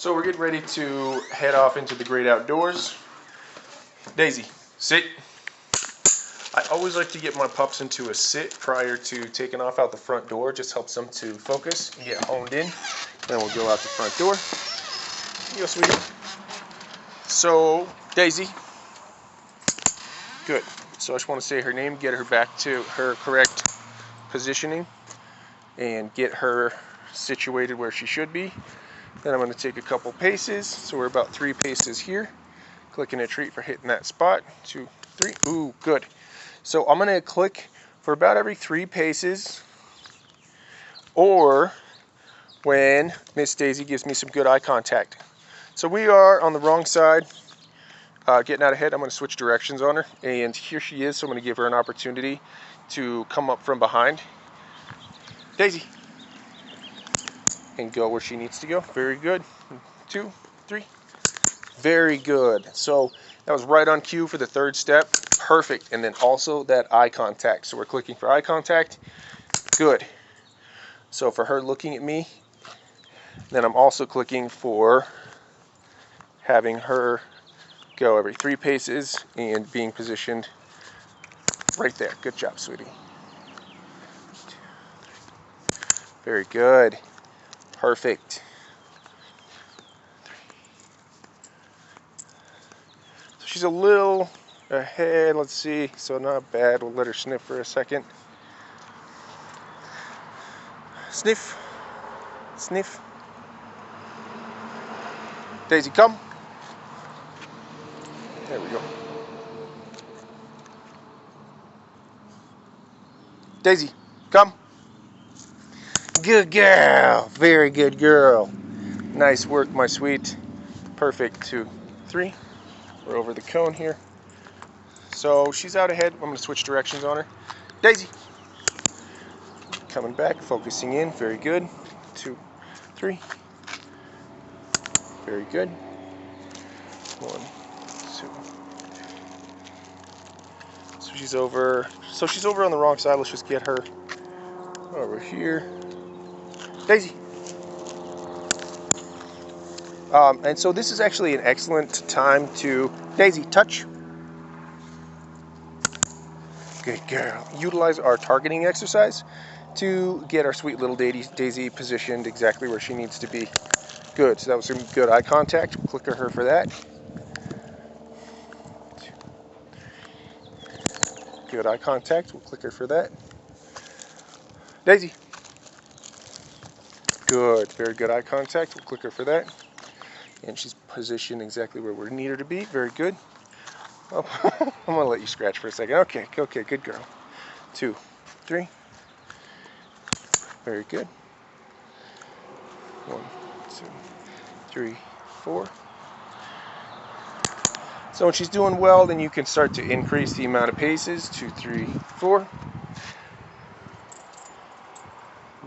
So we're getting ready to head off into the great outdoors. Daisy, sit. I always like to get my pups into a sit prior to taking off out the front door. Just helps them to focus and get honed in. Then we'll go out the front door. You go, sweetie. So, Daisy. Good. So I just want to say her name, get her back to her correct positioning, and get her situated where she should be. Then I'm going to take a couple paces. So we're about 3 paces here. Click and a treat for hitting that spot. 2, 3. Ooh, good. So I'm going to click for about every 3 paces, or when Miss Daisy gives me some good eye contact. So we are on the wrong side, getting out ahead. I'm going to switch directions on her, and here she is. So I'm going to give her an opportunity to come up from behind. Daisy. And go where she needs to go. Very good. 2, 3. Very good. So that was right on cue for the 3rd step. Perfect. And then also that eye contact. So we're clicking for eye contact. Good. So for her looking at me, then I'm also clicking for having her go every 3 paces and being positioned right there. Good job, sweetie. Very good. Perfect. So she's a little ahead. Let's see. So not bad. We'll let her sniff for a second. Sniff. Sniff. Daisy, come. There we go. Daisy, come. Good girl. Very good girl. Nice work, my sweet. Perfect. 2, 3. We're over the cone here. So she's out ahead. I'm going to switch directions on her. Daisy. Coming back, focusing in. Very good. 2, 3. Very good. 1, 2. So she's over. So she's over on the wrong side. Let's just get her over here. Daisy. And so this is actually an excellent time to, Daisy, touch. Good girl. Utilize our targeting exercise to get our sweet little Daisy positioned exactly where she needs to be. Good. So that was some good eye contact. We'll click her for that. Good eye contact. We'll click her for that. Daisy. Good. Very good eye contact. We'll click her for that. And she's positioned exactly where we need her to be. Very good. Oh, I'm going to let you scratch for a second. Okay, good girl. 2, 3. Very good. 1, 2, 3, 4. So when she's doing well, then you can start to increase the amount of paces. 2, 3, 4.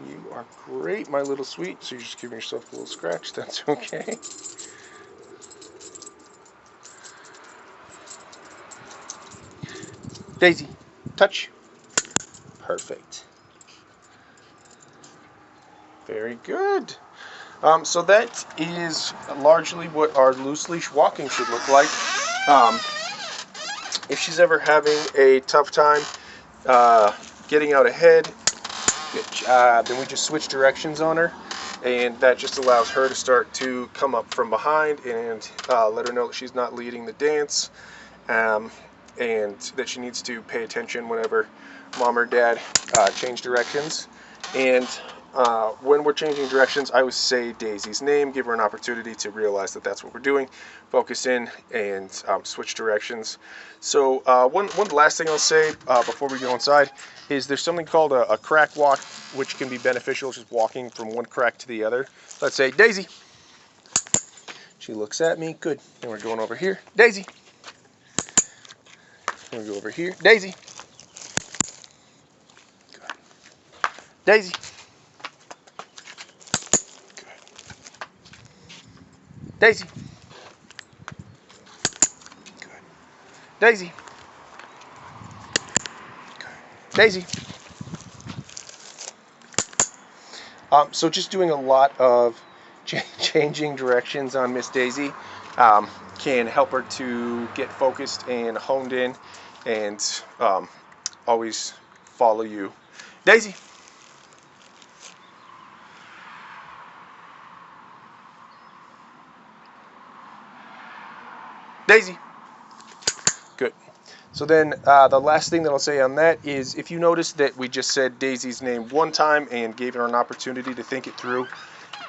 You are great, my little sweet. So you're just giving yourself a little scratch. That's okay. Daisy, touch. Perfect. Very good. So that is largely what our loose leash walking should look like. If she's ever having a tough time getting out ahead, good job. Then we just switch directions on her, and that just allows her to start to come up from behind and let her know that she's not leading the dance, and that she needs to pay attention whenever mom or dad change directions. And when we're changing directions, I would say Daisy's name, give her an opportunity to realize that that's what we're doing, focus in, and switch directions. So one last thing I'll say before we go inside is there's something called a crack walk, which can be beneficial, just walking from one crack to the other. Let's say, Daisy. She looks at me. Good. And we're going over here. Daisy. And we go over here. Daisy. Good. Daisy. Daisy. Good. Daisy. Good. Daisy. So just doing a lot of changing directions on Miss Daisy can help her to get focused and honed in and always follow you. Daisy. Daisy. Good. So then the last thing that I'll say on that is, if you notice that we just said Daisy's name one time and gave her an opportunity to think it through,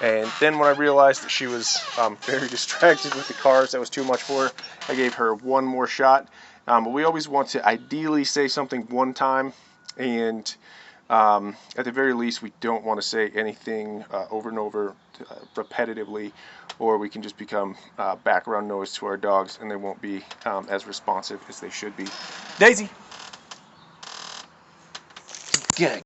and then when I realized that she was very distracted with the cars, that was too much for her, I gave her one more shot. But we always want to ideally say something one time, and at the very least, we don't want to say anything over and over repetitively, or we can just become background noise to our dogs, and they won't be as responsive as they should be. Daisy! Get it.